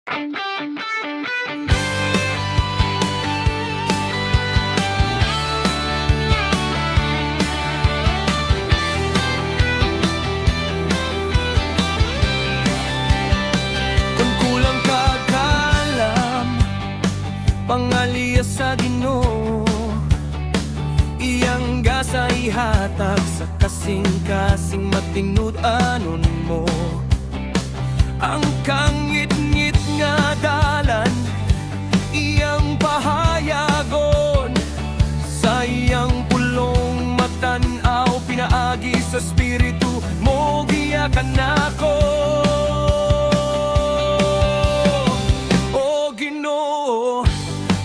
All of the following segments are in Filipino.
Kung kulang kakalam, pangaliya sa Ginoo, iyang gasa ihatag sa kasing-kasing matinud-anon mo. Ang kangit-ngit nga dalan, iyang pahayagon, sa iyang pulong matanaw, pinaagi sa espiritu mo, giyakan ako. O Ginoo,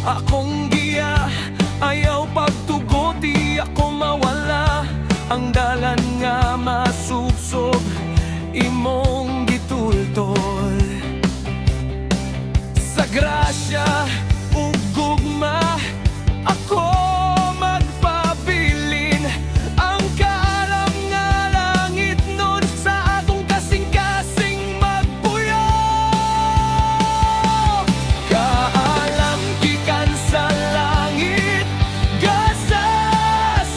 akong giya, ayaw pagtugot, di ako mawala. Ang dalan nga masubsob, imong gitultol. Sa grasya ug gugma, ako magpabilin. Ang kaalam nga langit nun, sa atong kasing-kasing magpuyo. Kaalam gikan sa langit, gasa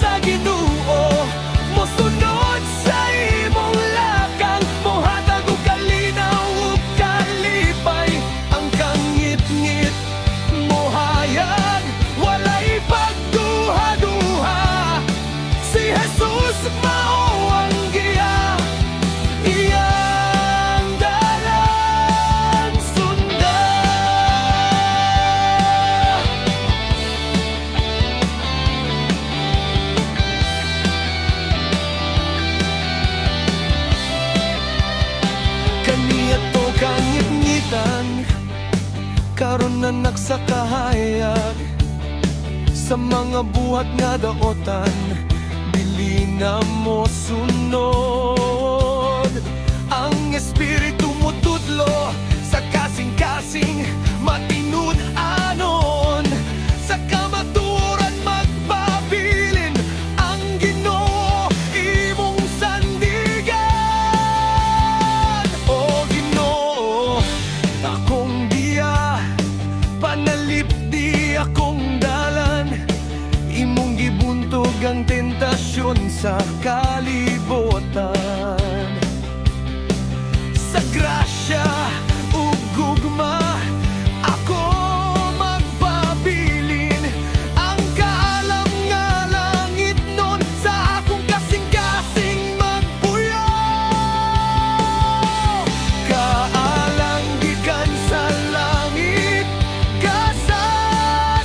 sa Ginoo, mosunod sa imong lakang, mohatag og kalinaw ug kalipay. Ang kangit-ngit mohayag, walay pagduha-duha, si Jesus mao ang giya, iyang dalan sundan. Kaniya to kangit-ngitan, karon na nagsakahayag, sa mga buhat nga daotan, dili na mo sunod. Ang espiritu mo tudlo sa kasing-kasing matinud-anon, sa kamaturan magpabilin. Ang Ginoo imong sandigan. O Ginoo, akong giya, panalip di akong dalan, imong gibuntog ang tentasyon sa kalibutan. Sa grasya ug gugma, ako magpabilin. Ang kaalam nga langit nun, sa akong kasing-kasing magpuyo. Kaalang gikan sa langit, gasa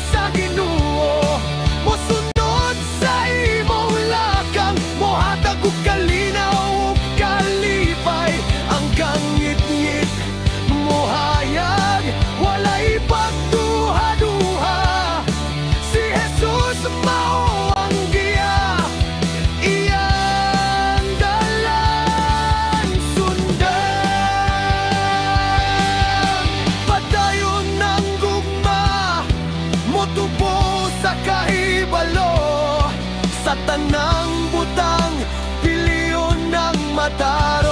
sa Ginoo, mosunod sa imong lakang, mohatag og kalinaw ug kalipay. Ang kangit-ngit mohayag, walay pagduha-duha, si Jesus mao ang giya, iyang dalan sundan. Padayon ng gugma, motubo sa kahibalo, sa tanang butang, piliyon ng mataro.